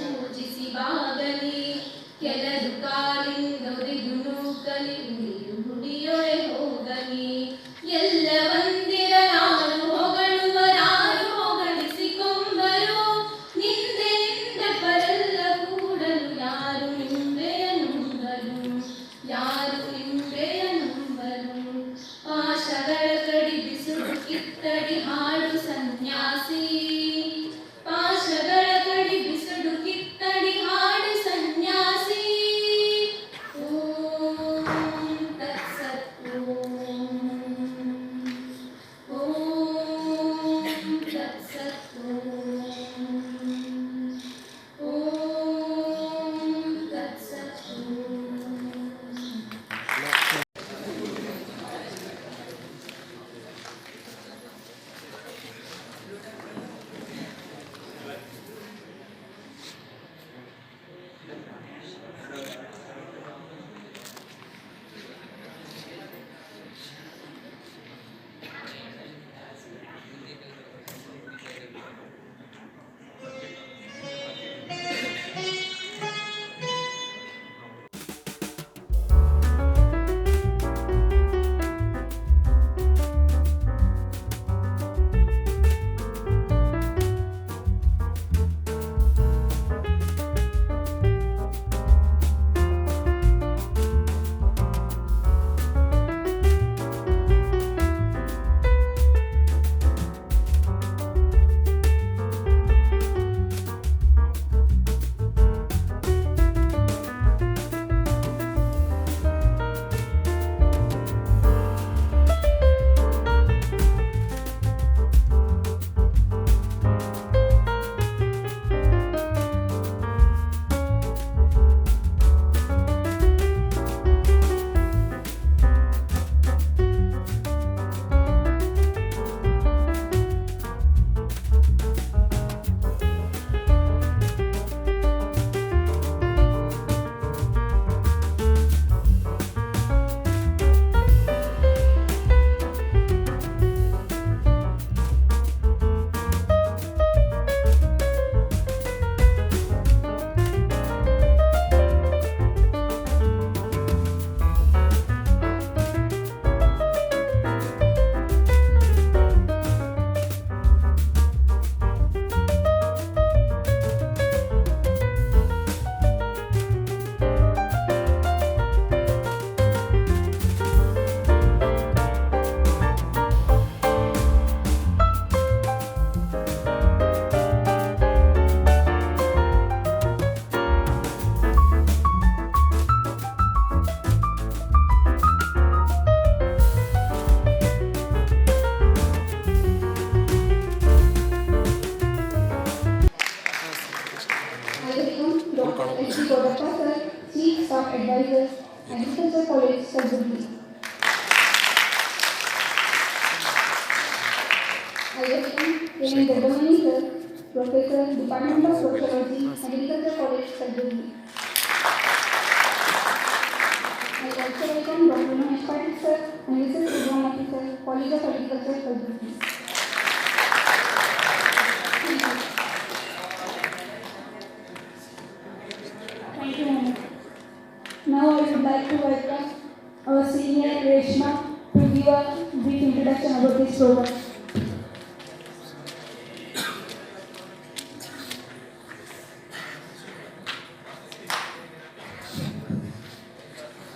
ಮೂಜಿಸಿ ಬಾಗಲಿ ಕೆಲದು ಕಾಲಿಂದೊರಿದು ನೂಕಲಿ ಮುಡಿಯೊಳೆ ಹೋಗಲಿ ಎಲ್ಲ ಬಂದಿರ ನಾನು ಹೊಗಳುವರಾರು ಹೊಗಳಿಸಿಕೊಂಬರು ನಿಂದೆ ನಿಂದ ಪರಲ್ಲ ಕೂಡಲು ಯಾರು ನಿಂಬೆಯ ನುಂಬರು ಯಾರು ನಿಂಬೆಯ ನುಂಬರು ಪಾಶಗಳ ಕಡಿ ಬಿಸುಡು ಕಿತ್ತಡಿ ಹಾಡು ಸನ್ಯಾಸಿ ಪಾಶಗಳ ಕಡಿ ಬಿಸುಡು ಕಿತ್ತಡಿ ಹಾಡು ಸನ್ಯಾಸಿ ಓಂ ತತ್ಸತ್ ಓಂ ತತ್ಸತ್ ಓಂ ತತ್ಸತ್ Dr. H. D. Kodappa, sir, Chief Staff Advisor, Agriculture College, Salburi. I welcome N. Dobramani, sir, Professor, Department of Sociology, Agriculture College, Salburi. I also welcome Dr. Mahesh Patil, sir, Research Program Officer, College of Agriculture, Salburi. Thank you, Mama. Now I would like to welcome our senior Reshma to give a brief introduction about this program.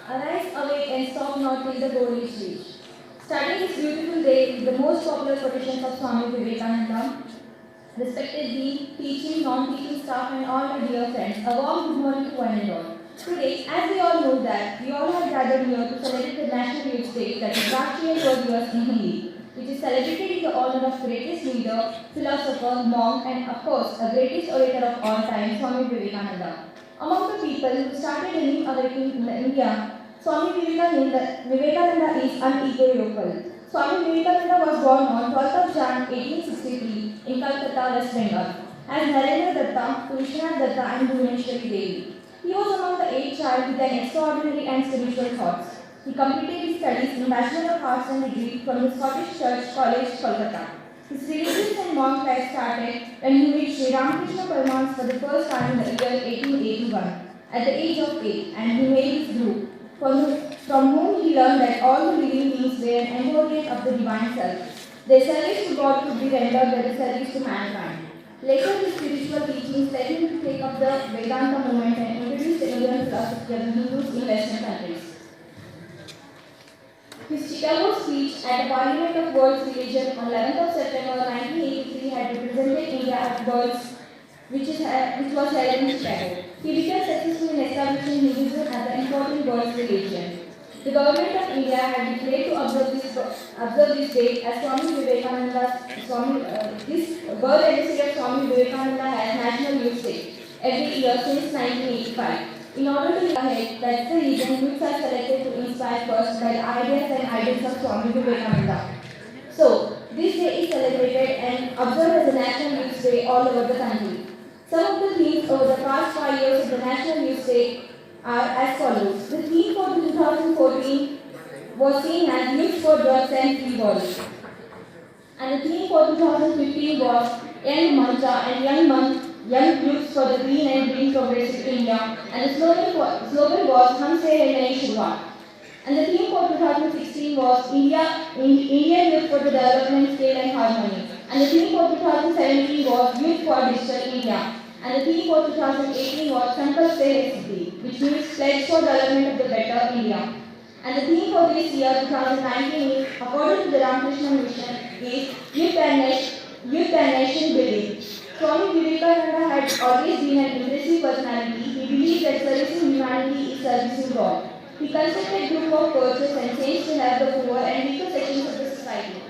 Arise, awake, and stop not till the goal is reached. Studying this beautiful day is the most popular quotations of Swami Vivekananda. Respected Dean, teaching, non-teaching staff, and all my dear friends, a warm good morning to one and all. Today, as we all know that we all have gathered here to celebrate the National Youth Day, that is Rashtriya Yuva Divas in Hindi, which is celebrated in the honor of greatest leader, philosopher, monk, and of course, the greatest orator of all time, Swami Vivekananda. Among the people who started a new awakening in India, Swami Vivekananda is unequivocal. Swami Vivekananda was born on 12th of Jan 1863 in Calcutta, West Bengal, as Narendra Datta to Vishwanath Datta and Bhuvaneshwari Devi. He was among the 8 child with an extraordinary and spiritual thoughts. He completed his studies in Bachelor of Arts and Degree from the Scottish Church College, Kolkata. His religious and monk life started when he met Sri Ramakrishna Paramahansa for the first time in the year 1881 at the age of 8, and he made his guru, from whom he learned that all the living beings were an embodiment of the divine self. Their service to God could be rendered by the service to mankind. Later, his spiritual teachings led him to take up the Vedanta movement and introduce the Indian philosophy of the Hindus in Western countries. His Chicago speech at the Parliament of World Religion on 11th of September 1983 had represented India at Worlds, which was held in Chicago. He became successful in establishing Hinduism as an important world religion. The government of India had declared to observe this date as Swami Vivekananda's this birth anniversary of Swami Vivekananda as National Youth Day every year since 1985. In order to look ahead, that's the reason youths are selected to inspire first by the ideas and ideals of Swami Vivekananda. So, this day is celebrated and observed as a National Youth Day all over the country. Some of the themes over the past 5 years of the National Youth Day are as follows. The theme for the 2014 was seen as Youth for Drugs and Free World. And the theme for 2015 was Young Mantra and Young Youth for the Green and Green Progressive India. And the slogan was Hum Se Hai Nayi Shuruaat. And the theme for 2016 was Indian Youth for the Development, Scale and Harmony. And the theme for 2017 was Youth for Digital India. And the theme for 2018 was Sankalp Se Hai Siddhi, which means Pledge for Development of the Better India. And the theme for this year, 2019, is, according to the Ramakrishna Mission, is Youth and Nation Building. Swami Vivekananda had always been an impressive personality. He believed that servicing humanity is servicing God. He constructed a group of coaches and saints to help the poor and weaker sections of the society.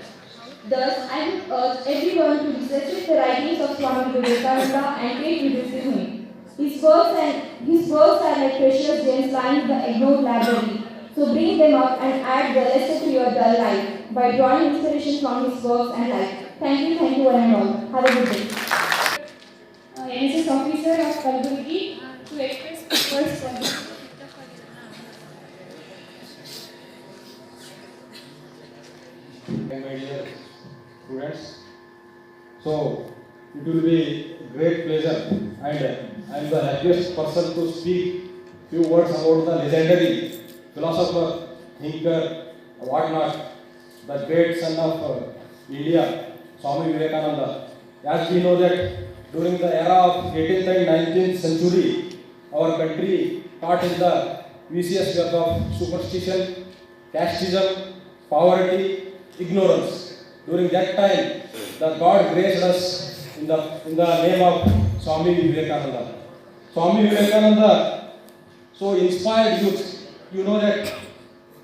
Thus, I would urge everyone to research the writings of Swami Vivekananda and take tribute to him. His works are like precious gems lying in the ignored library. So bring them up and add the lesson to your dull life by drawing inspiration from his works and life. Thank you one and all. Have a good day. NSS officer of Kalburgi to express first comment. My dear students, so it will be a great pleasure and I am the happiest person to speak few words about the legendary philosopher, thinker, whatnot, the great son of India, Swami Vivekananda. As we know that during the era of 18th and 19th century, our country caught in the vicious web of superstition, casteism, poverty, ignorance. During that time, the God graced us in the name of Swami Vivekananda. Swami Vivekananda so inspired youth. You know that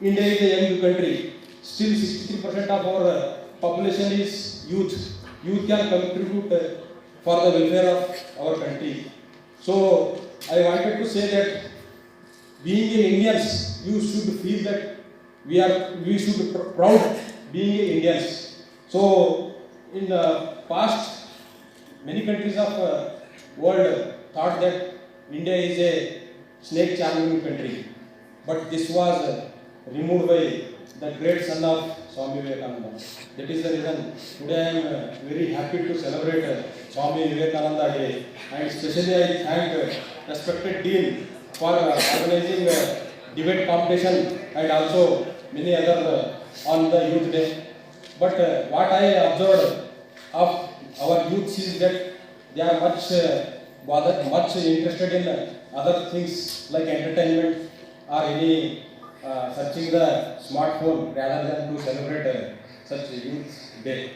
India is a young country. Still 63% of our population is youth. Youth can contribute for the welfare of our country. So I wanted to say that being Indians, you should feel that we should be proud being Indians. So in the past, many countries of world thought that India is a snake charming country, but this was removed by the great son of Swami Vivekananda. That is the reason today I am very happy to celebrate Swami Vivekananda Day, and especially I thank respected Dean for organizing debate competition and also many other on the Youth Day. But what I observed of our youth is that they are much interested in other things like entertainment or any searching the smartphone rather than to celebrate such Youth Day.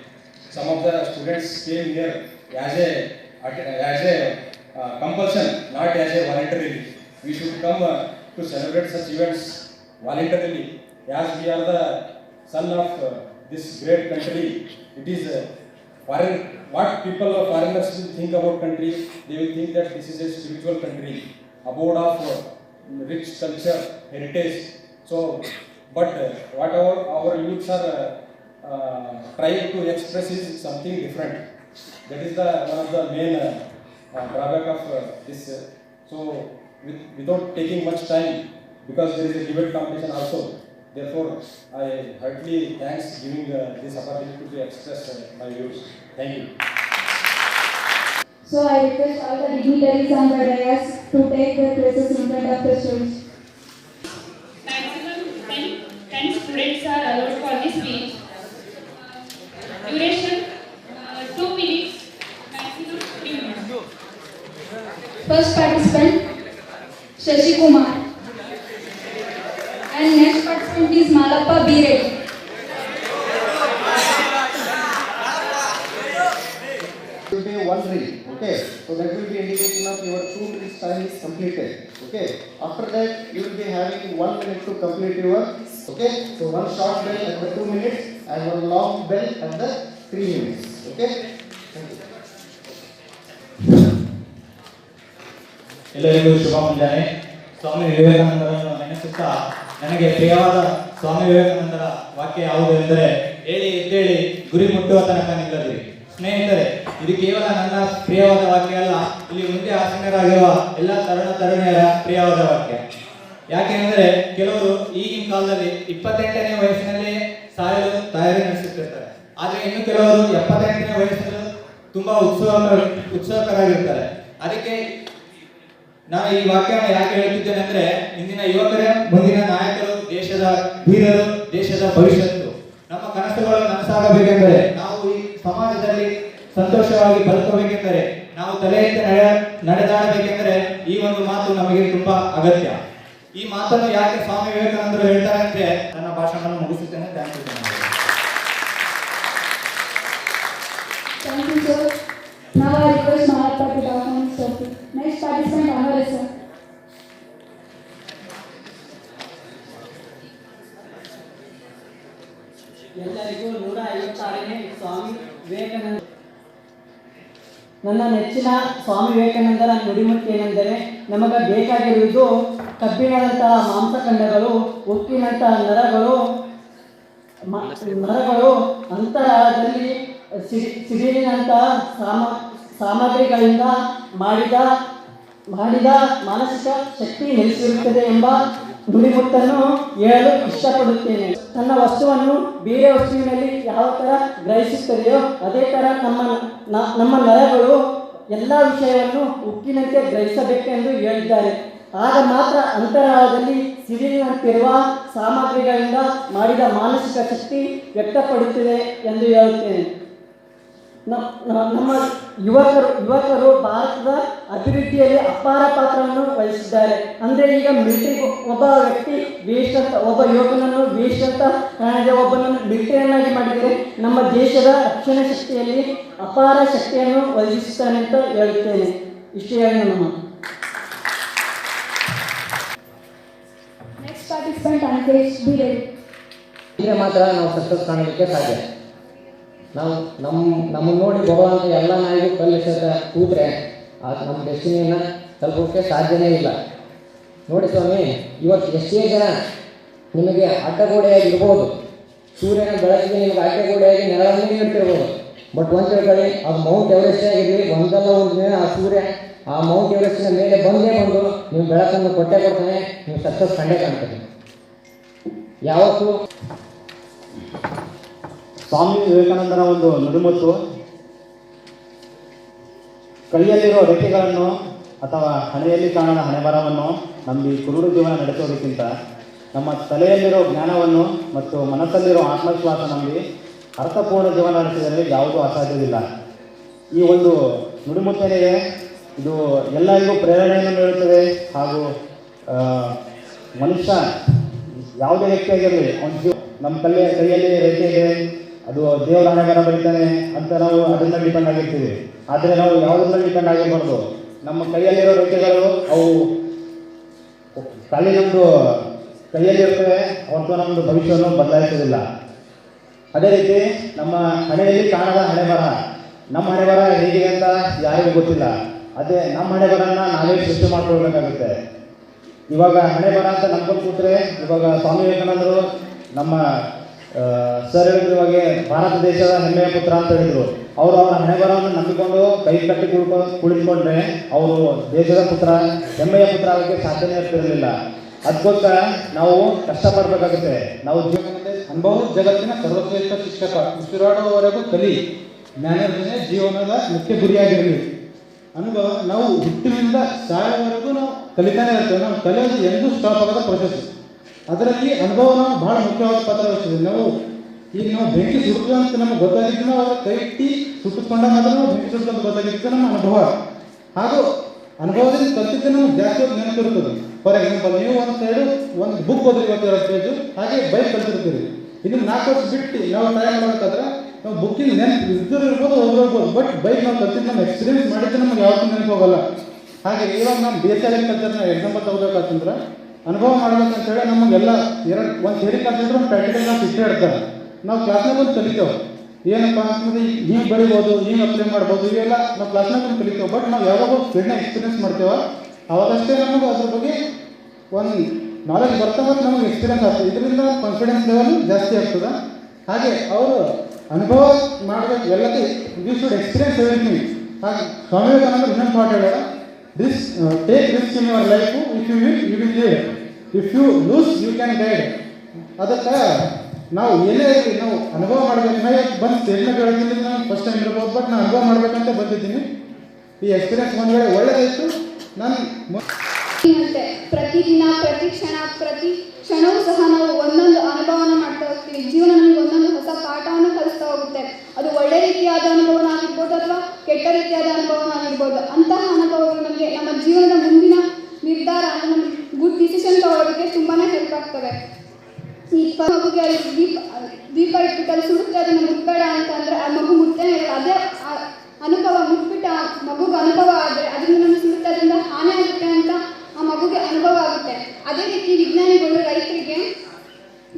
Some of the students came here as a compulsion, not as a voluntarily. We should come to celebrate such events voluntarily, as we are the son of this great country. It is foreign. What people or foreigners will think about country, they will think that this is a spiritual country, abode of rich culture, heritage. So, but whatever our youths are trying to express is something different. That is one of the main drawback of this. So, without taking much time, because there is a debate competition also, Therefore, I heartily thanks giving this opportunity to express my views. Thank you. So I request all the dignitaries on the dais to take their places in front of the stage. Maximum 10 students are allowed for this speech. Duration 2 minutes, maximum 3 minutes. First participant, Shashi Kumar. And next participant is Malappa Bire. Will be one reel, okay? So that will be indication of your 2 minutes time is completed, okay? After that, you will be having 1 minute to complete your, okay? So one short bell at the 2 minutes and one long bell at the 3 minutes, okay? Thank you. ಎಲ್ಲರಿಗೂ ಶುಭ ಮುಂಜಾನೆ. ಸ್ವಾಮಿ ವಿವೇಕಾನಂದರನ್ನು ನೆನೆಸುತ್ತಾ ನನಗೆ ಪ್ರಿಯವಾದ ಸ್ವಾಮಿ ವಿವೇಕಾನಂದರ ವಾಕ್ಯ ಯಾವುದು ಎಂದರೆ, ಹೇಳಿ ಎದ್ದೇಳಿ ಗುರಿ ಮುಟ್ಟುವ ತನಕ ನಿಲ್ಲದಿರಿ. ಸ್ನೇಹಿತರೆ, ಇದು ಕೇವಲ ನನ್ನ ಪ್ರಿಯವಾದ ವಾಕ್ಯ ಅಲ್ಲ, ಇಲ್ಲಿ ಮುಂದೆ ಆಸೀನರಾಗಿರುವ ಎಲ್ಲ ತರುಣ ತರುಣಿಯರ ಪ್ರಿಯವಾದ ವಾಕ್ಯ. ಯಾಕೆಂದರೆ ಕೆಲವರು ಈಗಿನ ಕಾಲದಲ್ಲಿ 28ನೇ ವಯಸ್ಸಿನಲ್ಲಿ ಸಾಯಲು ತಯಾರಿ ನಡೆಸುತ್ತಿರ್ತಾರೆ, ಆದರೆ ಇನ್ನು ಕೆಲವರು 78ನೇ ವಯಸ್ಸಲ್ಲಿ ತುಂಬಾ ಉತ್ಸುಕರಾಗಿರ್ತಾರೆ. ಅದಕ್ಕೆ ನಾನು ಈ ವಾಕ್ಯವನ್ನು ಯಾಕೆ ಹೇಳ್ತಿದ್ದೇನೆ ಅಂದ್ರೆ, ಇಂದಿನ ಯುವಕರೇ ಮುಂದಿನ ನಾಯಕರು, ದೇಶದ ಧೀರರು, ದೇಶದ ಭವಿಷ್ಯತ್ತು. ನಮ್ಮ ಕನಸುಗಳು ನನಸಾಗಬೇಕೆಂದರೆ, ನಾವು ಈ ಸಮಾಜದಲ್ಲಿ ಸಂತೋಷವಾಗಿ ಬದುಕಬೇಕೆಂದರೆ, ನಾವು ತಲೆ ಎತ್ತಿ ನಡೆದಾಡಬೇಕೆಂದರೆ ಈ ಒಂದು ಮಾತು ನಮಗೆ ತುಂಬಾ ಅಗತ್ಯ. ಈ ಮಾತನ್ನು ಯಾಕೆ ಸ್ವಾಮಿ ವಿವೇಕಾನಂದರು ಹೇಳ್ತಾರೆ ಅಂದ್ರೆ, ನನ್ನ ಭಾಷಣವನ್ನು ಮುಗಿಸುತ್ತೇನೆ. Thank you. Thank you, sir. Now I request Malappa to talk on this topic. Next participant, Amaresh, sir. ಎಲ್ಲರಿಗೂ 156ನೇ ಸ್ವಾಮಿ ವಿವೇಕಾನಂದ. ನನ್ನ ನೆಚ್ಚಿನ ಸ್ವಾಮಿ ವಿವೇಕಾನಂದರ ನುಡಿಮುತ್ತು ಏನೆಂದರೆ, ನಮಗೆ ಬೇಕಾಗಿರುವುದು ಕಬ್ಬಿಣದಂತಹ ಮಾಂಸಖಂಡಗಳು, ಉಕ್ಕಿನಂತಹ ನರಗಳು, ಅಂತರದಲ್ಲಿ ಸಿಡಿಲಿನಂತಹ ಸಾಮಗ್ರಿಗಳಿಂದ ಮಾಡಿದ ಮಾನಸಿಕ ಶಕ್ತಿ ನೆಲೆಸಿರುತ್ತದೆ ಎಂಬ ನುಡಿಮುತ್ತನ್ನು ಹೇಳಲು ಇಷ್ಟಪಡುತ್ತೇನೆ. ತನ್ನ ವಸ್ತುವನ್ನು ಬೇರೆ ವಸ್ತುವಿನಲ್ಲಿ ಯಾವ ಥರ ಗ್ರಹಿಸುತ್ತದೆಯೋ ಅದೇ ಥರ ನಮ್ಮ ನರಗಳು ಎಲ್ಲ ವಿಷಯವನ್ನು ಉಕ್ಕಿನಂತೆ ಗ್ರಹಿಸಬೇಕೆಂದು ಹೇಳಿದ್ದಾರೆ. ಆಗ ಮಾತ್ರ ಅಂತರಾಳದಲ್ಲಿ ಸಿಡಿಲಿನಂತಿರುವ ಸಾಮಗ್ರಿಗಳಿಂದ ಮಾಡಿದ ಮಾನಸಿಕ ಶಕ್ತಿ ವ್ಯಕ್ತಪಡುತ್ತದೆ ಎಂದು ಹೇಳುತ್ತೇನೆ. ನಮ್ಮ ಯುವಕರು ಭಾರತದ ಅಭಿವೃದ್ಧಿಯಲ್ಲಿ ಅಪಾರ ಪಾತ್ರವನ್ನು ವಹಿಸಿದ್ದಾರೆ. ಅಂದರೆ ಈಗ ಮಿಲಿಟರಿ ಒಬ್ಬ ವ್ಯಕ್ತಿ ವೇಸ್ಟ್ ಅಂತ, ಒಬ್ಬ ಯುವಕನನ್ನು ವೇಸ್ಟ್ ಅಂತ ಕಾಣದೆ ಒಬ್ಬನನ್ನು ಮಿಲಿಟರಿಯನ್ನಾಗಿ ಮಾಡಿದರೆ ನಮ್ಮ ದೇಶದ ರಕ್ಷಣಾ ಶಕ್ತಿಯಲ್ಲಿ ಅಪಾರ ಶಕ್ತಿಯನ್ನು ಒದಗಿಸುತ್ತಾನೆ ಅಂತ ಹೇಳುತ್ತೇನೆ. ಇಷ್ಟು ಹೇಳಿ ನಮ್ಮ Next participant, Ankesh Bire. ಹೀಗೆ ಮಾತ್ರ ನಾವು ಸಕ್ಸಸ್ ಕಾಣಲಿಕ್ಕೆ ಸಾಧ್ಯ. ನಾವು ನಮ್ಮನ್ನು ನೋಡಿ ಭಗವಂತ ಎಲ್ಲ ನಾಯಿಗೂ ಕಲ್ಲಿಸ ಕೂತ್ರೆ ನಮ್ಮ ಡೆಸ್ಟಿನಿಯನ್ನು ತಲುಪೋಕ್ಕೆ ಸಾಧ್ಯನೇ ಇಲ್ಲ. ನೋಡಿ ಸ್ವಾಮಿ, ಇವತ್ತು ಎಷ್ಟೇ ಜನ ನಿಮಗೆ ಅಡ್ಡಗೋಡೆಯಾಗಿರ್ಬೋದು, ಸೂರ್ಯನ ಬೆಳಕಿಗೆ ನಿಮಗೆ ಅಡ್ಡಗೋಡೆಯಾಗಿ ನೆರಳನ್ನು ನೀಡ್ತಿರ್ಬೋದು. ಬಟ್ ಒಂದು ತಿಳ್ಕೊಳ್ಳಿ, ಅದು ಮೌಂಟ್ ಎವರೆಸ್ಟೇ ಆಗಿರಲಿ, ಒಂದಲ್ಲ ಒಂದು ದಿನ ಆ ಸೂರ್ಯ ಆ ಮೌಂಟ್ ಎವರೆಸ್ಟಿನ ಮೇಲೆ ಬಂದು ನೀವು ಬೆಳಕನ್ನು ಕೊಟ್ಟೇ ಕೊಡ್ತಾನೆ, ನೀವು ಸಕ್ಸಸ್ ಕಂಡೇ ಕಾಣ್ತೀರಿ. ಯಾವತ್ತೂ ಸ್ವಾಮಿ ವಿವೇಕಾನಂದರ ಒಂದು ನುಡಿಮುತ್ತು, ಕೈಯಲ್ಲಿರೋ ರೆಕ್ಕೆಗಳನ್ನು ಅಥವಾ ಹಣೆಯಲ್ಲಿ ಕಾಣದ ಹಣೆಬರವನ್ನು ನಂಬಿ ಕುರುಡು ಜೀವನ ನಡೆಸೋದಕ್ಕಿಂತ ನಮ್ಮ ತಲೆಯಲ್ಲಿರೋ ಜ್ಞಾನವನ್ನು ಮತ್ತು ಮನಸ್ಸಲ್ಲಿರೋ ಆತ್ಮವಿಶ್ವಾಸ ನಂಬಿ ಅರ್ಥಪೂರ್ಣ ಜೀವನ ನಡೆಸಿದರೆ ಯಾವುದೂ ಅಸಾಧ್ಯವಿಲ್ಲ. ಈ ಒಂದು ನುಡಿಮುತ್ತೇನಿದೆ, ಇದು ಎಲ್ಲರಿಗೂ ಪ್ರೇರಣೆಯನ್ನು ನೀಡುತ್ತದೆ. ಹಾಗೂ ಮನುಷ್ಯ ಯಾವುದೇ ವ್ಯಕ್ತಿಯಾಗಿರಲಿ, ನಮ್ಮ ಕೈಯಲ್ಲಿ ರೇಖೆ ಇದೆ, ಅದು ದೇವರ ಹಣೆಬರ ಬರೀತಾನೆ ಅಂತ ನಾವು ಅದನ್ನು ಡಿಪೆಂಡ್ ಆಗಿರ್ತೀವಿ. ಆದರೆ ನಾವು ಯಾವುದನ್ನ ಡಿಪೆಂಡ್ ಆಗಿರಬಾರ್ದು. ನಮ್ಮ ಕೈಯಲ್ಲಿರೋ ರೇಖೆಗಳು ಅವು ಖಾಲಿ ನಮ್ಮದು ಕೈಯಲ್ಲಿರ್ತವೆ, ಹೊರತು ನಮ್ಮದು ಭವಿಷ್ಯವನ್ನು ಬದಲಾಯಿಸೋದಿಲ್ಲ. ಅದೇ ರೀತಿ ನಮ್ಮ ಹಣೆಯಲ್ಲಿ ಕಾಣದ ಹಣೆಬರ, ನಮ್ಮ ಹಣೆಬರ ಹೇಗಿದೆ ಅಂತ ಯಾರಿಗೂ ಗೊತ್ತಿಲ್ಲ. ಅದೇ ನಮ್ಮ ಹಣೆಬರನ್ನು ನಾವೇ ಸೃಷ್ಟಿ ಮಾಡ್ಕೊಳ್ಬೇಕಾಗುತ್ತೆ. ಇವಾಗ ಹಣೆಬರ ಅಂತ ನಂಬ್ಕೊಂಡು ಕೂತ್ರೆ, ಇವಾಗ ಸ್ವಾಮಿ ವಿವೇಕಾನಂದರು ನಮ್ಮ ಸರ್ ಹೇಳಿದ್ರು, ಭಾರತ ದೇಶದ ಹೆಮ್ಮೆಯ ಪುತ್ರ ಅಂತ ಹೇಳಿದರು. ಅವರು ಅವರ ಹಣೆಬರವನ್ನು ನಂಬಿಕೊಂಡು ಕೈ ಕಟ್ಟಿ ಕುಳಿತುಕೊಂಡ್ರೆ ಅವರು ದೇಶದ ಪುತ್ರ, ಹೆಮ್ಮೆಯ ಪುತ್ರ ಆಗೋಕ್ಕೆ ಸಾಧ್ಯನೇ ಇರ್ತಿರಲಿಲ್ಲ. ಅದಕ್ಕೋಸ್ಕರ ನಾವು ಕಷ್ಟಪಡಬೇಕಾಗುತ್ತೆ. ನಾವು ಅನುಭವ ಜಗತ್ತಿನ ಸರ್ವಶ್ರೇಷ್ಠ ಶಿಕ್ಷಕ, ಉಸಿರಾಡುವವರೆಗೂ ಕಲಿ, ಜ್ಞಾನೋರ್ಜನೆ ಜೀವನದ ಮುಖ್ಯ ಗುರಿಯಾಗಿರಲಿ. ಅನುಭವ ನಾವು ಹುಟ್ಟಿನಿಂದ ಸಾಯೋವರೆಗೂ ನಾವು ಕಲಿತಾನೆ ಇರ್ತೇವೆ. ನಾವು ಕಲಿಯೋದು ಎಂದೂ ಸ್ಟಾಪ್ ಆಗೋದ ಪ್ರೊಸೆಸ್. ಅದರಲ್ಲಿ ಅನುಭವ ನಾವು ಬಹಳ ಮುಖ್ಯವಾದ ಪಾತ್ರ ವಹಿಸ್ತೀವಿ. ನಾವು ಬೆಂಕಿ ಸುಡುತ್ತೆ ಅಂತ ನಮಗೆ ಗೊತ್ತಾಗಿದ್ದು ನಾವು ಅವರ ಕೈ ಇಟ್ಟು ಸುಟ್ಟುಕೊಂಡ ಮಾತ್ರ ನಾವು ಬೆಂಕಿ ಸುಡುತ್ತೆ ಅಂತ ಗೊತ್ತಾಗಿದ್ದು ನಮ್ಮ ಅನುಭವ. ಹಾಗೂ ಅನುಭವದಿಂದ ಕಲಿತಿದ್ದು ನಮ್ಗೆ ಜಾಸ್ತಿ ಹೊತ್ತು ನೆನಪಿರ್ತದೆ. ಫಾರ್ ಎಕ್ಸಾಂಪಲ್, ನೀವು ಒಂದು ಬುಕ್ ಓದ್ರಿ 22 ಪೇಜು, ಹಾಗೆ ಬೈಕ್ ಕಲ್ತಿರ್ತೀರಿ. ಇದನ್ನು 4 ವರ್ಷ ಬಿಟ್ಟು ನಾವು ಟ್ರೈ ಮಾಡಬೇಕಾದ್ರೆ ನಾವು ಬುಕ್ಕಿನ ನೆನಪು ಇರ್ಬೋದು ಹೋಗ್ಬೋದು, ಬಟ್ ಬೈಕ್ ನಾವು ಕಲ್ತಿದ್ದು ನಮ್ಮ ಎಕ್ಸ್ಪೀರಿಯನ್ಸ್ ಮಾಡಿದ್ದು ನಮ್ಗೆ ಯಾವತ್ತೂ ನೆನಪು ಹೋಗಲ್ಲ. ಹಾಗೆ ಇವಾಗ ನಮ್ಮ BSc ಅಗ್ರಿಕಲ್ಚರ್ನ ಎಕ್ಸಾಂಪಲ್ ತಗೋಬೇಕಂತಂದ್ರೆ ಅನುಭವ ಮಾಡ್ಬೇಕಂತೇಳಿ ನಮಗೆಲ್ಲ ಒಂದು ಥಿಯರಿ ಕಲ್ತಿದ್ರೆ ಒಂದು ಪ್ರಾಕ್ಟಿಕಲ್ ನಾವು ಇಷ್ಟೇ ಇರ್ತಾರೆ. ನಾವು ಕ್ಲಾಸ್ನಾಗ ಒಂದು ಕಲಿತೇವೆ, ಏನಪ್ಪ ಅಂತಂದ್ರೆ ಹಿಂಗೆ ಬೆಳಿಬೋದು, ಹಿಂಗೆ ಅಪ್ಲೈ ಮಾಡ್ಬೋದು, ಇವೆಲ್ಲ ನಾವು ಕ್ಲಾಸ್ನಾಗ ಒಂದು ಕಲಿತೇವೆ. ಬಟ್ ನಾವು ಯಾವಾಗ ಫೀಲ್ಡ್ನಾಗ ಎಕ್ಸ್ಪೀರಿಯನ್ಸ್ ಮಾಡ್ತೇವೆ ಅವಾಗಷ್ಟೇ ನಮಗೆ ಅದ್ರ ಬಗ್ಗೆ ಒಂದು ನಾಲೆಜ್ ಬರ್ತಾ ಮತ್ತು ನಮಗೆ ಎಕ್ಸ್ಪೀರಿಯನ್ಸ್ ಆಗ್ತದೆ. ಇದರಿಂದ ಕಾನ್ಫಿಡೆನ್ಸ್ ಲೆವೆಲ್ ಜಾಸ್ತಿ ಆಗ್ತದೆ. ಹಾಗೆ ಅವರು ಅನುಭವ ಮಾಡಬೇಕು ಎಲ್ಲಕ್ಕೆ ವಿ ಶುಡ್ ಎಕ್ಸ್ಪೀರಿಯನ್ಸ್ ಎವ್ರಿಥಿಂಗ್. ಹಾಗೆ ಸ್ವಾಮಿ ವಿವೇಕಾನಂದ ಇನ್ನೊಂದು ಪಾಠ ಹೇಳ್ಯಾರ, take risk in your life, if you will you will lead, if you lose you can guide. ಅದಕ್ಕೆ ನಾವು ಏನೇ ಇರಲಿ ನಾವು ಅನುಭವ ಮಾಡಬೇಕು. ನಾ ಬಂದು ಸ್ಟೇಜ್ನಾಗ ಹೇಳ್ತೀನಿ, ನಾನು ಫಸ್ಟ್ ಟೈಮ್ ಇರ್ಬೋದು, ಬಟ್ ನಾನು ಅನುಭವ ಮಾಡಬೇಕಂತ ಬಂದಿದ್ದೀನಿ. ಈ ಎಕ್ಸ್ಪೀರಿಯನ್ಸ್ ಒಂದು ವೇಳೆ ಒಳ್ಳೆಯದಾಯಿತು. ನಾನು ಪ್ರತಿದಿನ ಪ್ರತಿ ಕ್ಷಣವೂ ಸಹ ನಾವು ಒಂದೊಂದು ಅನುಭವನ ಮಾಡ್ತಾ ಹೋಗ್ತೀವಿ. ಜೀವನ ನಮಗೆ ಒಂದೊಂದು ಹೊಸ ಪಾಠವನ್ನು ಕಲಿಸ್ತಾ ಹೋಗುತ್ತೆ. ಅದು ಒಳ್ಳೆ ರೀತಿಯಾದ ಅನುಭವನ ಆಗಿರ್ಬೋದು ಅಥವಾ ಕೆಟ್ಟ ರೀತಿಯಾದ ಅನುಭವನ ಆಗಿರ್ಬೋದು. ಅಂತಹ ಅನುಭವಗಳು ನಮಗೆ ನಮ್ಮ ಜೀವನದ ಮುಂದಿನ ನಿರ್ಧಾರ ನಮಗೆ ಗುಡ್ ಡಿಸಿಷನ್ ತಗೊಳ್ಳೋದಕ್ಕೆ ತುಂಬಾ ಹೆಲ್ಪ್ ಆಗ್ತವೆ. ಈ ಮಗುಗೆ ಅಲ್ಲಿ ದೀಪ ಇಟ್ಬಿಟ್ಟು ಅಲ್ಲಿ ಸುಡುತ್ತೆ, ಅದನ್ನು ಮುಟ್ಬೇಡ ಅಂತ ಅಂದರೆ ಆ ಮಗು ಮುಟ್ಟೇ ಅದೇ ಅನುಭವ ಮುಟ್ಬಿಟ್ಟು ಆ ಮಗುಗೆ ಅನುಭವ ಆದರೆ ಅದರಿಂದ ನಮಗೆ ಸುಡುತ್ತೆ, ಅದರಿಂದ ಹಾನಿ ಆಗುತ್ತೆ ಅಂತ ಆ ಮಗುಗೆ ಅನುಭವ ಆಗುತ್ತೆ. ಅದೇ ರೀತಿ ವಿಜ್ಞಾನಿಗಳು ರೈತರಿಗೆ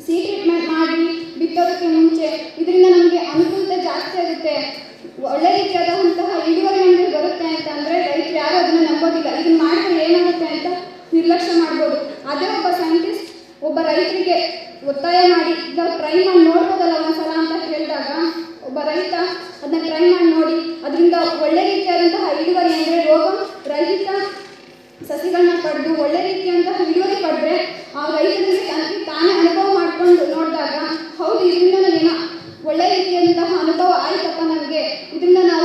ಸೀಡ್ ಟ್ರೀಟ್ಮೆಂಟ್ ಮಾಡಿ ಬಿತ್ತೋದಕ್ಕೆ ಮುಂಚೆ ಇದರಿಂದ ನಮಗೆ ಅನುಕೂಲತೆ ಜಾಸ್ತಿ ಆಗುತ್ತೆ, ಒಳ್ಳೆ ರೀತಿಯಾದಂತಹ ಇಳುವರಿ ನಮಗೆ ಬರುತ್ತೆ ಅಂತ ಅಂದರೆ ರೈತರು ಯಾರು ಅದನ್ನು ನಂಬೋದಿಲ್ಲ. ಇದನ್ನು ಮಾಡಿದ್ರೆ ಏನಾಗುತ್ತೆ ಅಂತ ನಿರ್ಲಕ್ಷ್ಯ ಮಾಡ್ಬೋದು. ಅದೇ ಒಬ್ಬ ಸೈಂಟಿಸ್ಟ್ ಒಬ್ಬ ರೈತರಿಗೆ ಒತ್ತಾಯ ಮಾಡಿ ಈಗ ಟ್ರೈ ಮಾಡಿ ನೋಡ್ಬೋದಲ್ಲ ಒಂದ್ಸಲ ಅಂತ ಹೇಳಿದಾಗ ಒಬ್ಬ ರೈತ ಅದನ್ನ ಟ್ರೈ ಮಾಡಿ ನೋಡಿ ಅದರಿಂದ ಒಳ್ಳೆ ರೀತಿಯಾದಂತಹ ಇಳುವರಿ ಅಂದರೆ ರೋಗ ರಹಿತ ಸಸಿಗಳನ್ನ ಪಡೆದು ಒಳ್ಳೆ ರೀತಿಯಂತಹ ಇಳುವರಿ ಪಡೆದ್ರೆ ಆ ರೈತನಿಗೆ ತಾನೇ ಅನುಭವ ಮಾಡ್ಕೊಂಡು ನೋಡಿದಾಗ ಹೌದು ಇದರಿಂದ ನನಗೇನೋ ಒಳ್ಳೆ ರೀತಿಯಾದಂತಹ ಅನುಭವ ಆಯ್ತಪ್ಪ ನನಗೆ, ಇದರಿಂದ ನಾವು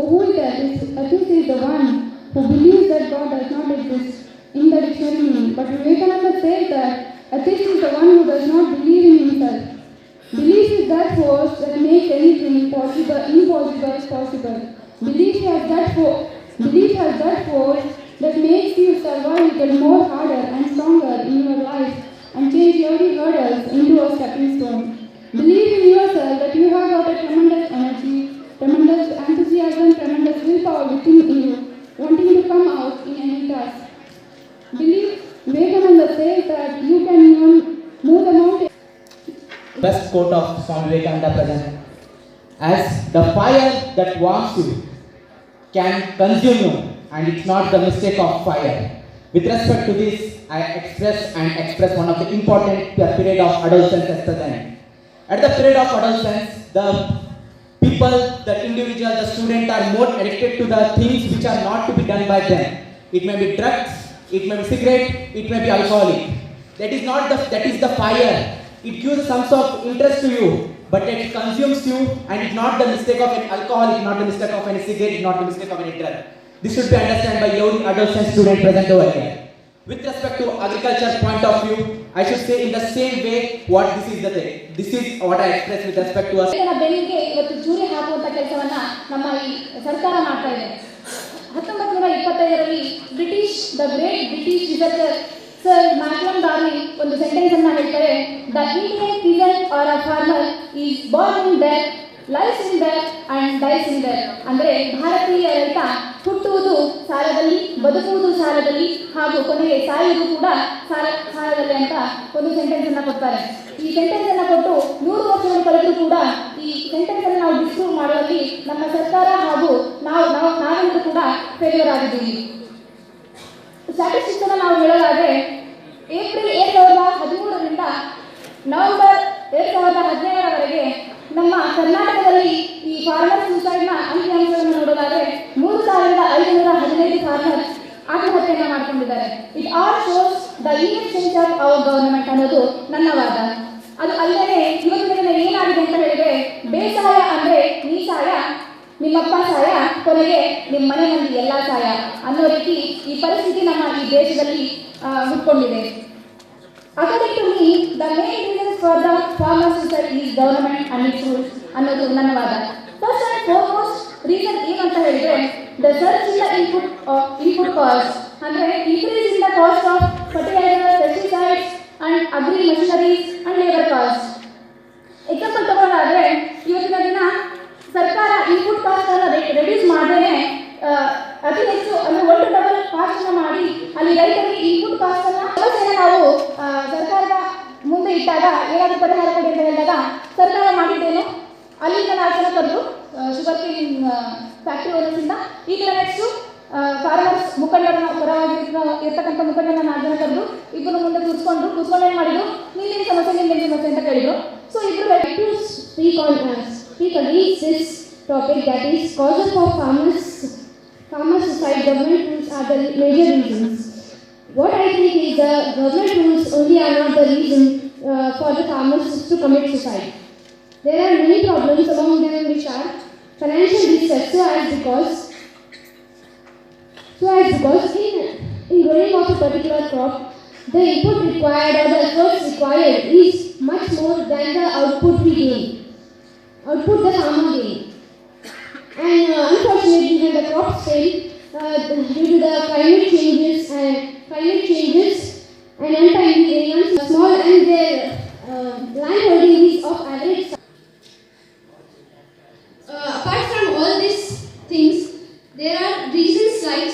Atheist is the one who believes that God does not exist in the dictionary meaning. But Vivekananda says that atheist is the one who does not believe in himself. Belief is that force that makes anything impossible possible. Belief has that force that makes you survive little more harder and stronger in your life and change every hurdle into a stepping stone. Believe in yourself that you have got a tremendous energy, tremendous enthusiasm, tremendous willpower within you, wanting to come out in any task. Believe, Vivekananda says that you can even move the mountain. Best quote of Swami Vivekananda present. As the fire that warms you can consume you, and it's not the mistake of fire. With respect to this, I express one of the important period of adolescence at present. At the period of adolescence, the people, the individual, the student are more addicted to the things which are not to be done by them. It may be drugs, it may be cigarette, it may be alcoholic. That is the fire. It gives some sort of interest to you, but it consumes you, and it's not the mistake of an alcohol, it's not the mistake of any cigarette, it's not the mistake of any drug. This should be understood by every adolescent student present over here. With respect to agriculture point of view, I should say in the same way what this is what I express with respect to us. ಬೆಲೆಗೆ ಇವತ್ತು ಚೂರಿ ಹಾಕುವಂತ ಕೆಲಸವನ್ನ ನಮ್ಮ ಈ ಸರ್ಕಾರ ಮಾಡ್ತಾ ಇದೆ. 1925ರಲ್ಲಿ the great British researcher Sir Malcolm Darling ಒಂದು ಸೆಂಟೆನ್ಸ್ ಅನ್ನ ಹೇಳ್ತಾರೆ, the Indian peasant or a farmer is born in there, life in there and dies in there. ಅಂದರೆ ಭಾರತೀಯ ರೈತ ಹುಟ್ಟುವುದು ಸಾಲದಲ್ಲಿ, ಬದುಕುವುದು ಸಾಲದಲ್ಲಿ, ಹಾಗೂ ಕೊನೆಗೆ ಸಾಯುವುದು ಕೂಡ ಸಾಲದಲ್ಲಿ ಅಂತ ಒಂದು ಸೆಂಟೆನ್ಸ್ ಅನ್ನ ಕೊಡ್ತಾರೆ. ಈ ಸೆಂಟೆನ್ಸ್ ಅನ್ನ ಕೊಟ್ಟು 100 ವರ್ಷಗಳು ಕಳೆದರೂ ಕೂಡ ಈ ಸೆಂಟೆನ್ಸ್ ಅನ್ನು ನಾವು ಡಿಸ್ಪ್ರೂವ್ ಮಾಡುವಲ್ಲಿ ನಮ್ಮ ಸರ್ಕಾರ ಹಾಗೂ ನಾವೆಲ್ಲರೂ ಕೂಡ ಫೇಲ್ಯೂರ್ ಆಗಿದ್ದೀವಿ. ಸ್ಟ್ಯಾಟಿಸ್ಟಿಕ್ಸ್ ಅನ್ನು ನಾವು ಹೇಳೋದಾದ್ರೆ ಏಪ್ರಿಲ್ 2013ರಿಂದ ನವೆಂಬರ್ 2017ರವರೆಗೆ ನಮ್ಮ ಕರ್ನಾಟಕದಲ್ಲಿ ಈ ಫಾರ್ಮರ್ ಸೂಸೈಡ್ನ ಅಂಕಿಅಂಶಗಳನ್ನು ನೋಡೋದಾದ್ರೆ 3515 ಫಾರ್ಮರ್ ಆತ್ಮಹತ್ಯೆಯನ್ನು ಮಾಡಿಕೊಂಡಿದ್ದಾರೆ. It all shows the inefficiency of our government ಅನ್ನೋದು ನನ್ನ ವಾದ. ಅದು ಅಲ್ಲದೆ ಇವತ್ತಿನ ದಿನ ಏನಾಗಿದೆ ಅಂತ ಹೇಳಿದ್ರೆ, ಬೇಸಾಯ ಅಂದರೆ ನೀ ಸಾಯ, ನಿಮ್ಮಪ್ಪ ಸಾಯ, ಕೊನೆಗೆ ನಿಮ್ಮ ಮನೆ ಮಂದಿ ಎಲ್ಲ ಸಾಯ ಅನ್ನೋ ರೀತಿ ಈ ಪರಿಸ್ಥಿತಿ ನಮ್ಮ ಈ ದೇಶದಲ್ಲಿ ಹುಟ್ಕೊಂಡಿದೆ. According to me, the main reasons for the farmer suicide is government and its rules ಅನ್ನೋದು ನನ್ನ ವಾದ. ಫಸ್ಟ್ ಆ್ಯಂಡ್ ಫಾರ್ಮೋಸ್ಟ್ ರೀಸನ್ ಏನಂತ ಹೇಳಿದ್ರೆ, the surge in the input cost, ಅಂದರೆ increase in the cost of fertiliser, pesticides and agri machineries and labour cost. Example ತಗೊಳ್ಳೋದಾದ್ರೆ, ಇವತ್ತಿನ ದಿನ ಸರ್ಕಾರ ಇನ್ಪುಟ್ ಕಾಸ್ಟ್ ಅನ್ನು ರೆಡ್ಯೂಸ್ ಮಾಡದೇನೆ ಅತಿ ಹೆಚ್ಚು ಅಂದರೆ 1 to double ಕಾಸ್ಟ್ ಮಾಡಿ ಅಲ್ಲಿ ರೈತರಿಗೆ ಇನ್ಪುಟ್ ಕಾಸ್ಟ್ ಅನ್ನು ನಾವು ಸರ್ಕಾರದ ಮುಂದೆ ಇಟ್ಟಾಗ ಏನಾದರೂ ಪರಿಹಾರ ಕೊಡಿ ಅಂತ ಹೇಳಿದಾಗ ಸರ್ಕಾರ ಮಾಡಿದ್ದೇನು, ಅಲ್ಲಿಂದ 4 ಜನ ಕರೆದು ಶುಗರ್ ಕೇನ್ ಫ್ಯಾಕ್ಟ್ರಿ ಓನರ್ಸಿಂದ ಈ ಕಡೆ ನೆಕ್ಸ್ಟು ಫಾರ್ಮರ್ಸ್ ಮುಖಂಡರನ್ನ ಪರವಾಗಿ ಇರ್ತಕ್ಕಂಥ ಮುಖಂಡರನ್ನ 4 ಜನ ಕರೆದು ಇಬ್ಬರು ಮುಂದೆ ಕೂತ್ಕೊಂಡು ಏನು ಮಾಡಿದ್ರು, ನಿನ್ನೇನು ಸಮಸ್ಯೆ ಅಂತ ಕೇಳಿದ್ರು. ಸೊ ಇಬ್ಬರು speak on this topic, that is causes for farmer suicide. Government rules are the major reasons. What I think is the government rules only are not the reason for the farmers to commit suicide. There are many problems, among them which are financial distress, so as because in growing of a particular crop, the input required or the efforts required is much more than the output the farmer gain. And unfortunately, when the crops fail due to the climate changes and untimely rains, small and their land holding is of average. Apart from all these things, there are reasons like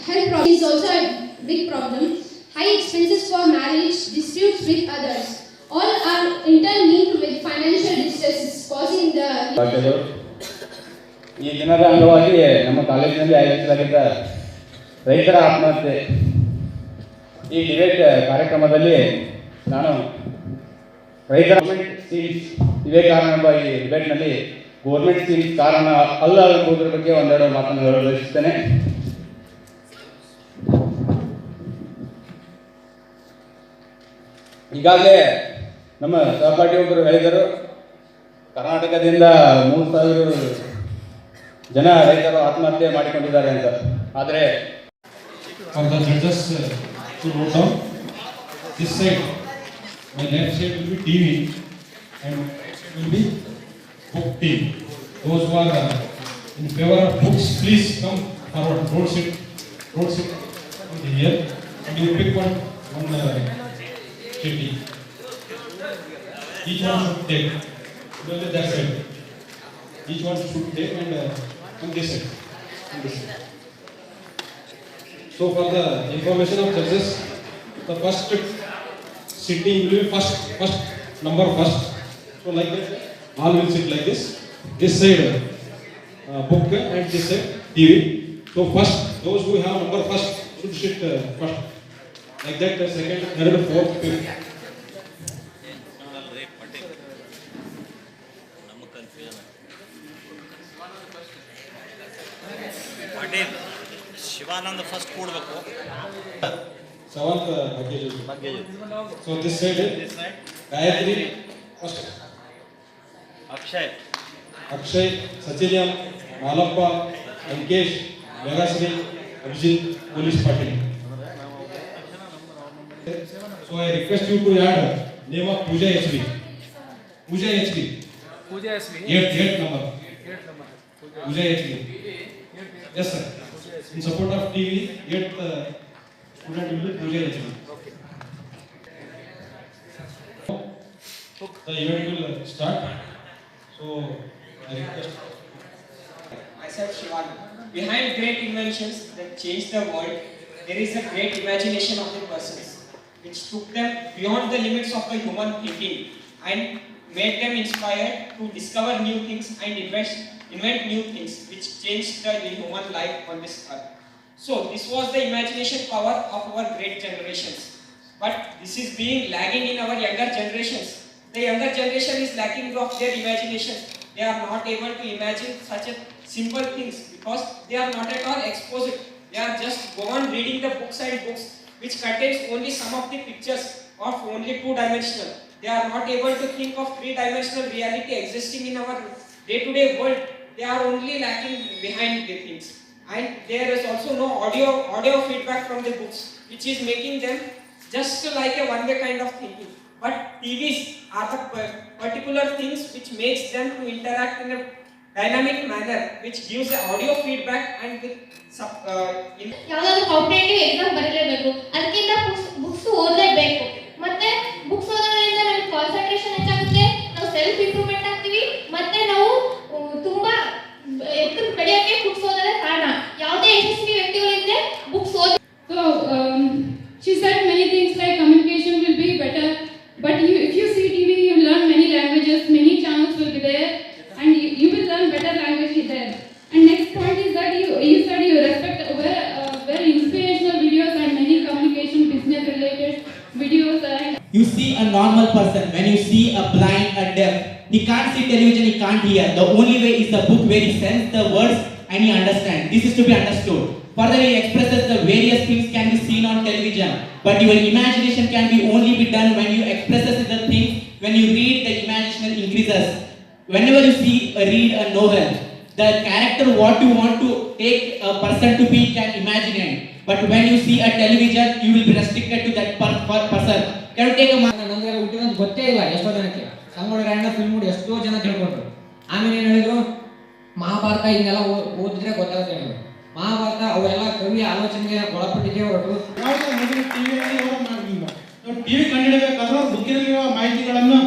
health problems is also a big problem. High expenses for marriage, disputes with others, all are interlinked with financial distresses causing the. ಈ ದಿನದ ಅಂಗವಾಗಿ ನಮ್ಮ ಕಾಲೇಜಿನಲ್ಲಿ ಆಯೋಜಿಸಲಾಗಿದ್ದ ರೈತರ ಆತ್ಮಹತ್ಯೆ ಈ debate ಕಾರ್ಯಕ್ರಮದಲ್ಲಿ ನಾನು ರೈತರ ಗೌರ್ಮೆಂಟ್ ಸ್ಕೀಮ್ಸ್ ಇವೇ ಕಾರಣ ಎಂಬ ಈ ಡಿಬೇಟ್ನಲ್ಲಿ ಗೌರ್ಮೆಂಟ್ ಸ್ಕೀಮ್ಸ್ ಕಾರಣ ಅಲ್ಲ ಎಂಬುದರ ಬಗ್ಗೆ ಒಂದೆರಡು ಮಾತನ್ನು ಹೇಳಲು ಬಯಸುತ್ತೇನೆ. ಈಗಾಗಲೇ ನಮ್ಮ ಸಹಪಾಠಿ ಒಬ್ಬರು ಹೇಳಿದರು, ಕರ್ನಾಟಕದಿಂದ 3,000 ಜನ ರೈತರು ಆತ್ಮಹತ್ಯೆ ಮಾಡಿಕೊಂಡಿದ್ದಾರೆ ಅಂತ. ಆದರೆ for the judges to note down, this side, my left side will be TV and will be book team. Those who are in favor of books, please come forward. Don't sit here, and you pick one chitty. Each one should take. Only that side. Each one should take and on this side. So for the information of judges, the first sitting will be first number first. So like that, all will sit like this. This side book and this side TV. So first, those who have number first should sit first. Like that, the second, third, fourth, fifth. Shivananda first ಕೂಡಬೇಕು. Seventh package. So this side, Gayatri first. Akshay, Sachilyam, Malappa, Ankesh, Megasri, Abhijit, Police Patil. So I request you to add name of Pooja HB. Eighth number. Pooja HB. Yes sir. In support of TV, 8th student will be Pooja HB. The event will start. So I request. Myself Shivani. Behind great inventions that change the world, there is a great imagination of the persons, which took them beyond the limits of the human thinking and made them inspired to discover new things and invent new things which changed the human life on this earth. So this was the imagination power of our great generations. But this is being lagging in our younger generations. The younger generation is lacking of their imagination. They are not able to imagine such a simple things because they are not at all exposed. They are just go on reading the books and books which contains only some of the pictures of only two-dimensional. They are not able to think of three-dimensional reality existing in our day-to-day world. They are only lacking behind the things. And there is also no audio feedback from the books, which is making them just like a one-way kind of thinking. But TVs are the particular things which makes them to interact in a dynamic manner, which gives the audio feedback and with ಯಾವುದಾದ್ರು competitive exam ಬರಲೇಬೇಕು, ಅದಕ್ಕಿಂತ books ಓದಲೇಬೇಕು. ಮತ್ತೆ books ಓದೋದ್ರಿಂದ ನಮಗೆ concentration ಹೆಚ್ಚಾಗುತ್ತೆ, ನಾವು self improvement ಆಗ್ತೀವಿ, ಮತ್ತೆ ನಾವು ತುಂಬಾ ಎತ್ತರ ಬೆಳೆಯೋಕೆ ಬುಕ್ಸ್ ಓದೋದೇ ಕಾರಣ. ಯಾವುದೇ ಯಶಸ್ವಿ ವ್ಯಕ್ತಿಗಳಿಂದ ಬುಕ್ಸ್ ಓದಿ. So she said many things like communication will be better, but if you see TV, you learn many languages, many channels will be there, and you will learn better language there. And next point is that you said you respect very inspirational videos and many communication business related videos. And You see a normal person, when you see a blind, a deaf, he can't see television, he can't hear. The only way is the book where he sends the words and he understands. This is to be understood. Further, he expresses the various things can be seen on television, but your imagination can be only be done when you expresses the things. When you read, the imagination increases. Whenever you see read a novel, the character what you want to take a person to be can imagine it. But when you see a television, you will be restricted to that person. Can you take a ನನಗೆ ಹುಟ್ಟಿರೋದು ಗೊತ್ತೇ ಇಲ್ಲ ಎಷ್ಟೋ ಜನಕ್ಕೆ. Sangolli film ನೋಡಿ ಎಷ್ಟೋ ಜನ ತಿಳ್ಕೊಂಡ್ರು. ಆಮೇಲೆ ಏನು ಹೇಳಿದ್ರು, ಮಹಾಭಾರತ ಹಿಂಗೆಲ್ಲ ಓದಿದ್ರೆ ಗೊತ್ತಾಗುತ್ತೆ ಹೇಳಿದ್ರು. ಮಹಾಭಾರತ ಅವೆಲ್ಲ ಕವಿ ಆಲೋಚನೆಗೆ ಒಳಪಟ್ಟಿಗೆ ಹೊರಟು ಟಿವಿ ಕಂಡುಹಿಡಬೇಕಾದ್ರೂ ಬುಕ್ಕಿನಲ್ಲಿರುವ ಮಾಹಿತಿಗಳನ್ನು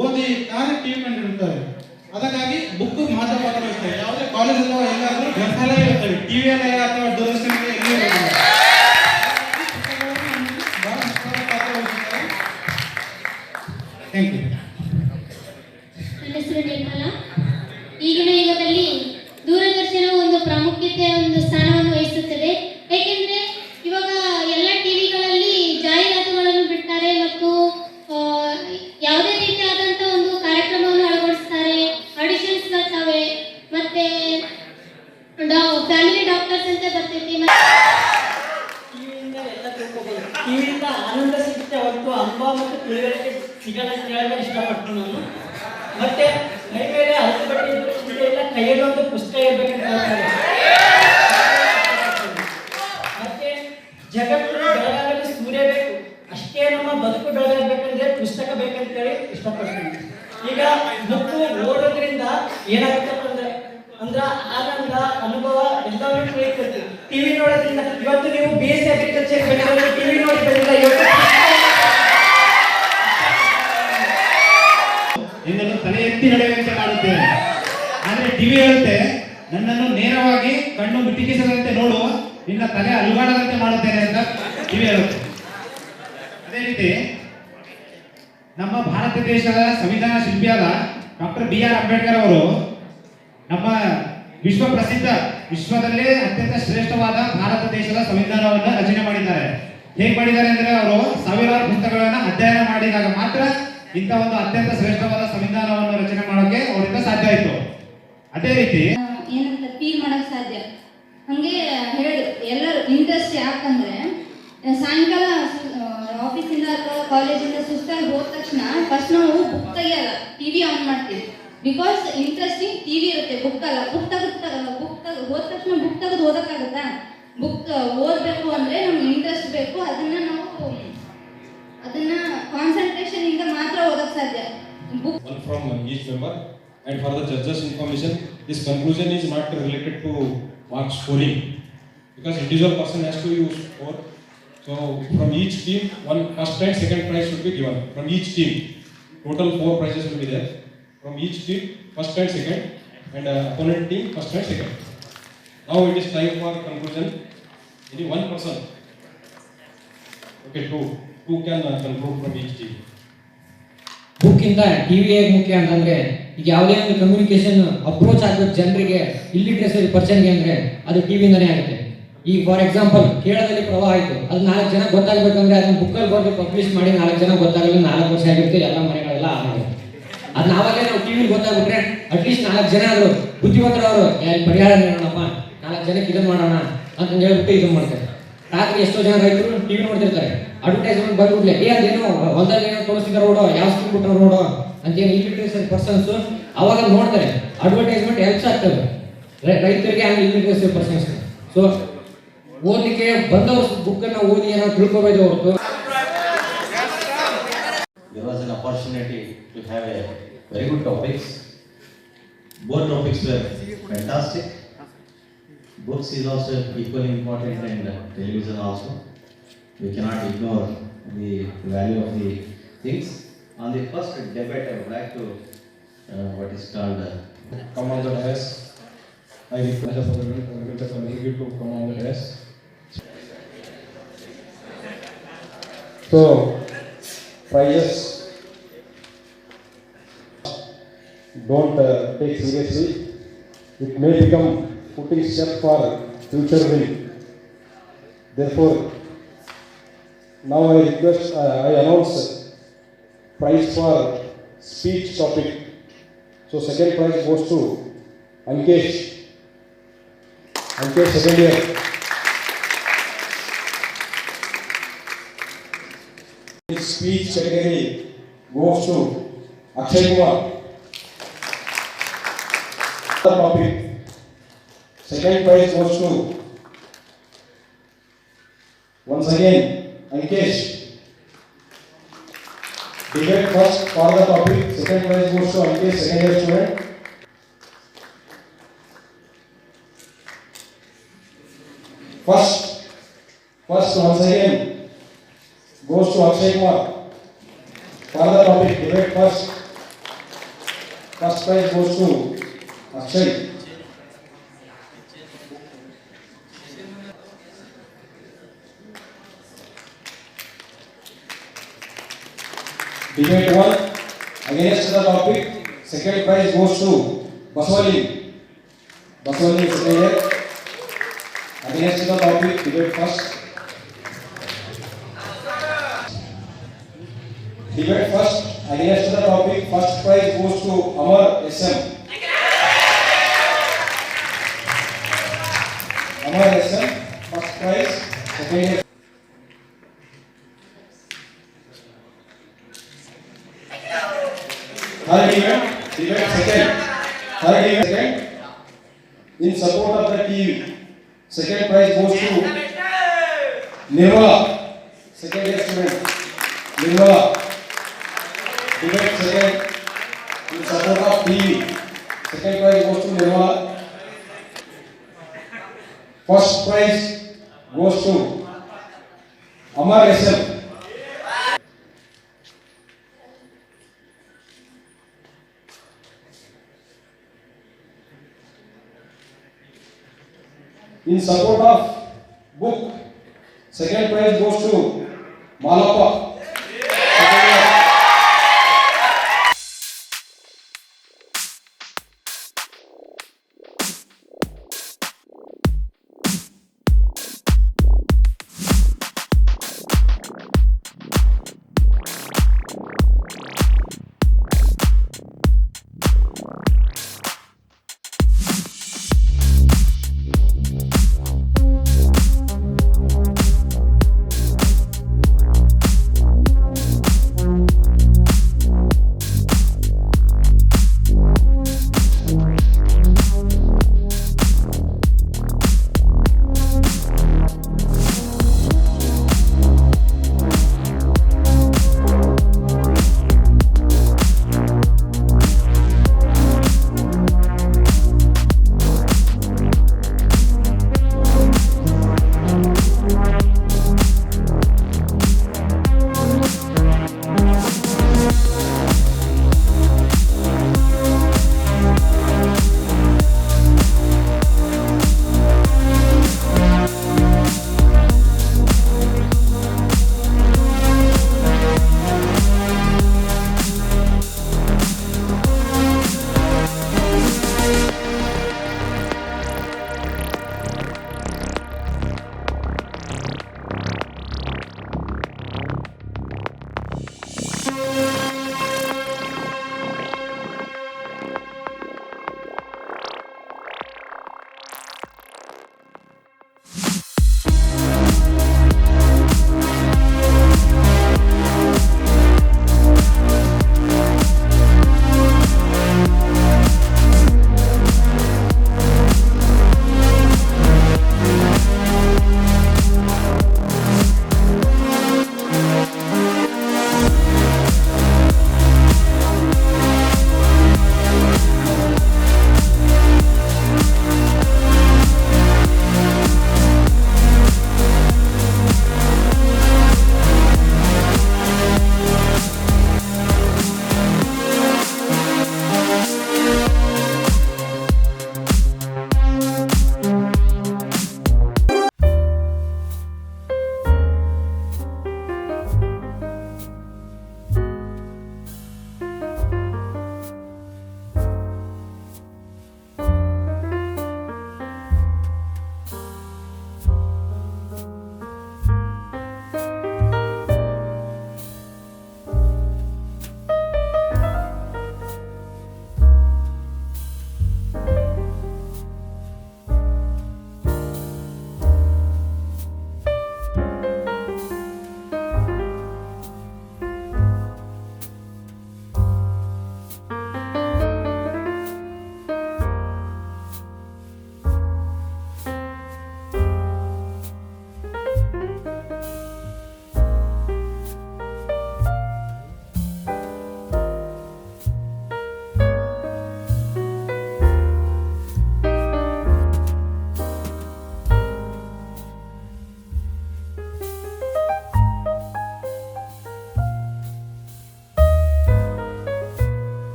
ಓದಿ ತಾನೇ ಟಿವಿ ಕಂಡುಹಿಡುತ್ತಾರೆ. ಅದಕ್ಕಾಗಿ ಬುಕ್ ಮಹತ್ವ ಪಾತ್ರ ವಹಿಸ್ತವೆ. ಯಾವುದೇ ಕಾಲೇಜ್ ಅಥವಾ ಎಲ್ಲಾದರೂ ಗ್ರಂಥಾಲಯ ಇರ್ತವೆ, ಟಿವಿಯಲ್ಲಿ ಅಥವಾ ದೂರದರ್ಶನಕ್ಕೆ ಎಲ್ಲಿ ಇರೋದಿಲ್ಲ. ಬಹಳ ಮುಖ್ಯವಾದ ಪಾತ್ರ ವಹಿಸುತ್ತಾರೆ. Thank you. ನನ್ನ ಹೆಸರು ನಿರ್ಮಲಾ. ಈಗಿನ ಯುಗದಲ್ಲಿ ದೂರದರ್ಶನವು ಒಂದು ಪ್ರಾಮುಖ್ಯತೆಯ ಒಂದು ಸ್ಥಾನವನ್ನು ವಹಿಸುತ್ತದೆ. ಏಕೆಂದರೆ ಇವಾಗ ಎಲ್ಲ ಟಿವಿಗಳಲ್ಲಿ ಜಾಹೀರಾತುಗಳನ್ನು ಬಿಡ್ತಾರೆ ಮತ್ತು ಯಾವುದೇ ರೀತಿಯಾದಂಥ ಒಂದು ಕಾರ್ಯಕ್ರಮವನ್ನು ಅಳವಡಿಸ್ತಾರೆ, ಆಡಿಷನ್ಸ್ ಬರ್ತವೆ, ಮತ್ತೆ ಫ್ಯಾಮಿಲಿ ಡಾಕ್ಟರ್ಸ್ ಅಂತ ಬರ್ತೈತಿ. ಟಿವಿಯಿಂದ ಎಲ್ಲ ತಿಳ್ಕೊಬೋದು. ಟಿವಿಯಿಂದ ಆನಂದ ಸಿಗುತ್ತೆ ಹೊರತು ಅನುಭವ ಮತ್ತು ತಿಳುವಳಿಕೆ ಸಿಗಲ್ಲ ಅಂತ ಹೇಳೋಕೆ ಇಷ್ಟಪಡ್ತೀನಿ ನಾನು. ಮತ್ತೆ ಮೈ ಮೇಲೆ ಹತ್ತು ಬಟ್ಟೆ ಇಲ್ಲ, ಕೈಯಲ್ಲಿ ಒಂದು ಪುಸ್ತಕ ಇರಬೇಕಂತ ಹೇಳ್ತಾರೆ. ಮತ್ತೆ ಜಗತ್ತು ಬೆಳಗಾಗಲು ಸೂರ್ಯ ಬೇಕು, ಅಷ್ಟೇ ನಮ್ಮ ಬದುಕು ಬೆಳಗಾಗಬೇಕಂದ್ರೆ ಪುಸ್ತಕ ಬೇಕಂತೇಳಿ ಇಷ್ಟಪಡ್ತೀನಿ. ಈಗ ಬುಕ್ಕು ಓದೋದ್ರಿಂದ ಏನಾಗುತ್ತಪ್ಪ ಅಂದ್ರೆ ಆನಂದ ಅನುಭವ ಎಲ್ಲವೂ ತಿಳಿಯುತ್ತೆ. ಟಿವಿ ನೋಡೋದ್ರಿಂದ ಇವತ್ತು ನೀವು BSc ಅಗ್ರಿಕಲ್ಚರ್ ಬಂದಿರೋದು ಟಿವಿ ನೋಡಿ ಬಂದಿಲ್ಲ. ನಿನ್ನನ್ನು ತಲೆ ಎತ್ತಿ ನಡೆಯುವಂತೆ ಮಾಡುತ್ತೇನೆ. ಆದರೆ ಟಿವಿ ಹೇಳುತ್ತೆ, ನನ್ನನ್ನು ನೇರವಾಗಿ ಕಣ್ಣು ಮಿಟಿಕಿಸದಂತೆ ನೋಡು, ನಿನ್ನ ತಲೆ ಅಲುಗಾಡದಂತೆ ಮಾಡುತ್ತೇನೆ ಅಂತ ಟಿವಿ ಹೇಳುತ್ತೆ. ಅದೇ ರೀತಿ ನಮ್ಮ ಭಾರತ ದೇಶದ ಸಂವಿಧಾನ ಶಿಲ್ಪಿಯಾದ ಡಾಕ್ಟರ್ BR ಅಂಬೇಡ್ಕರ್ ಅವರು ನಮ್ಮ ವಿಶ್ವದಲ್ಲೇ ಅತ್ಯಂತ ಶ್ರೇಷ್ಠವಾದ ಭಾರತ ದೇಶದ ಸಂವಿಧಾನವನ್ನು ರಚನೆ ಮಾಡಿದ್ದಾರೆ. ಹೇಗೆ ಮಾಡಿದ್ದಾರೆ ಅಂದ್ರೆ, ಅವರು ಸಾವಿರಾರು ಪುಸ್ತಕಗಳನ್ನು ಅಧ್ಯಯನ ಮಾಡಿದಾಗ ಮಾತ್ರ ಇಂಥ ಒಂದು ಅತ್ಯಂತ ಶ್ರೇಷ್ಠವಾದ ಸಂವಿಧಾನವನ್ನು ರಚನೆ ಮಾಡೋಕೆ ಅವರಿಂದ ಸಾಧ್ಯ ಆಯಿತು. ಅದೇ ರೀತಿ ಏನಂತ ಫೀಲ್ ಮಾಡಕ್ ಸಾಧ್ಯ. ಹಂಗೆ ಹೇಳಿ ಎಲ್ಲರೂ ಇಂಟ್ರೆಸ್ಟ್ ಯಾಕಂದ್ರೆ ಸಾಯಂಕಾಲ ಆಫೀಸಿಂದ ಅಥವಾ ಕಾಲೇಜಿಂದ ಸುಸ್ತಾಗಿ ಹೋದ ತಕ್ಷಣ ಫಸ್ಟ್ ನಾವು ಬುಕ್ ತೆಗಿಯಲ್ಲ, ಟಿವಿ ಆನ್ ಮಾಡ್ತೀವಿ. ಬಿಕಾಸ್ ಇಂಟ್ರೆಸ್ಟಿಂಗ್ ಟಿವಿ ಇರುತ್ತೆ, ಬುಕ್ ಅಲ್ಲ. ಬುಕ್ ಹೋದ ತಕ್ಷಣ ಬುಕ್ ತೆಗೆದು ಓದಕ್ಕಾಗತ್ತಾ? ಬುಕ್ ಓದಬೇಕು ಅಂದ್ರೆ ನಮ್ಗೆ ಇಂಟ್ರೆಸ್ಟ್ ಬೇಕು. ಅದನ್ನ ಕಾನ್ಸಂಟ್ರೇಷನ್ ಇಂದ ಮಾತ್ರ ಓದಕ್ಕೆ ಸಾಧ್ಯ. Book from each member, and for the judges' information, this conclusion is not related to mark scoring, because individual person has to use score. So from each team, one first and second prize should be given. From each team, total 4 prizes will be there. From each team, first and second, and opponent team first and second. Now it is time for conclusion. Any one person, okay, two can conclude from each team. ಬುಕ್ಕಿಂದ TV ಹೇಗೆ ಮುಖ್ಯ ಅಂತಂದ್ರೆ, ಈಗ ಯಾವುದೇ ಒಂದು communication approach ಆಗಬೇಕು ಜನರಿಗೆ, ಇಲ್ಲಿಟ್ರೇಸಿ ಪರ್ಸನ್ಗೆ ಅಂದ್ರೆ ಅದು ಟಿವಿಯಿಂದನೇ ಆಗುತ್ತೆ. ಈಗ ಫಾರ್ ಎಕ್ಸಾಂಪಲ್ ಕೇರಳದಲ್ಲಿ ಪ್ರವಾಹ ಆಯಿತು, ಅದು 4 ಜನ ಗೊತ್ತಾಗಬೇಕಂದ್ರೆ ಅದನ್ನ ಬುಕ್ಕಲ್ಲಿ ಬರೆದು ಪಬ್ಲಿಷ್ ಮಾಡಿ 4 ಜನ ಗೊತ್ತಾಗಲ್ಲ, 4 ವರ್ಷ ಆಗಿರುತ್ತೆ, ಎಲ್ಲ ಮನೆಗಳೆಲ್ಲ ಆಗೋದು. ಅದನ್ನ ಆವಾಗಲೇ ನಾವು ಟಿವಿಲಿ ಗೊತ್ತಾಗ್ಬಿಟ್ರೆ ಅಟ್ಲೀಸ್ಟ್ 4 ಜನ ಆದರೂ ಬುದ್ಧಿವಂತರವರು ಪರಿಹಾರ ನೀಡೋಣಪ್ಪ, 4 ಜನಕ್ಕೆ ಇದನ್ನು ಮಾಡೋಣ ಅಂತ ಹೇಳ್ಬಿಟ್ಟು ಇದನ್ನು ಮಾಡ್ತಾರೆ. ರಾತ್ರಿ ಎಷ್ಟೋ ಜನ ರೈತರು ಟಿವಿ ನೋಡ್ತಿರ್ತಾರೆ, ಅಡ್ವರ್ಟೈಸ್ಮೆಂಟ್ ಬಂದ್ಬಿಡ್ಲೆ ಅದೇನೋ ಹೊಲದಲ್ಲಿ ಏನೋ ತೋರಿಸ್ತಿದ್ದಾರೆ ನೋಡೋ, ಯಾವ ಸ್ಕೀಮ್ ಬಿಟ್ಟರು ನೋಡೋ ಅಂತೇನು ಇಲಿಟ್ರೇಸಿ ಪರ್ಸನ್ಸ್ ಅವಾಗ ನೋಡ್ತಾರೆ. ಅಡ್ವರ್ಟೈಸ್ಮೆಂಟ್ ಹೆಲ್ಪ್ಸ್ ಆಗ್ತದೆ ರೈತರಿಗೆ ಆ್ಯಂಡ್ ಇಲಿಟ್ರೇಸಿ ಪರ್ಸನ್ಸ್. ಸೊ ಓದಲಿಕ್ಕೆ ಬಂದವರು ಬುಕ್ಕನ್ನು ಓದಿ ಏನೋ ತಿಳ್ಕೊಬೇಕು ಹೊರತು. There was an opportunity to have a very good topics. Both topics were fantastic. Books is also equally important and television also. We cannot ignore the value of the things. On the first debate, I would like to what is called come on the dais. I request the committee to come on the dais. So, prizes don't take seriously. It may become putting step for future win. Therefore, now I request, I announce prize for speech topic. So second prize goes to Ankesh, second year. Speech category goes to Akshay Kumar. Topic. Second prize goes to once again Ankesh. Debate first for the topic. Second prize goes to Ankesh, second year student. First once again goes to Akshay Kumar for the topic. Debate first prize goes to Akshay. Debate 1 against the topic. Second prize goes to Baswali, second year. Against the topic. Debate first. Debate first against the topic. First prize goes to Amar SM. Amar SM, first prize. Second year. Third event second. In support of the team, second prize goes to Nirmala, second year student. Nirmala. Debate second. In support of team, second prize goes to Nirmala. First prize goes to Amar SM. In support of book, second prize goes to Malappa.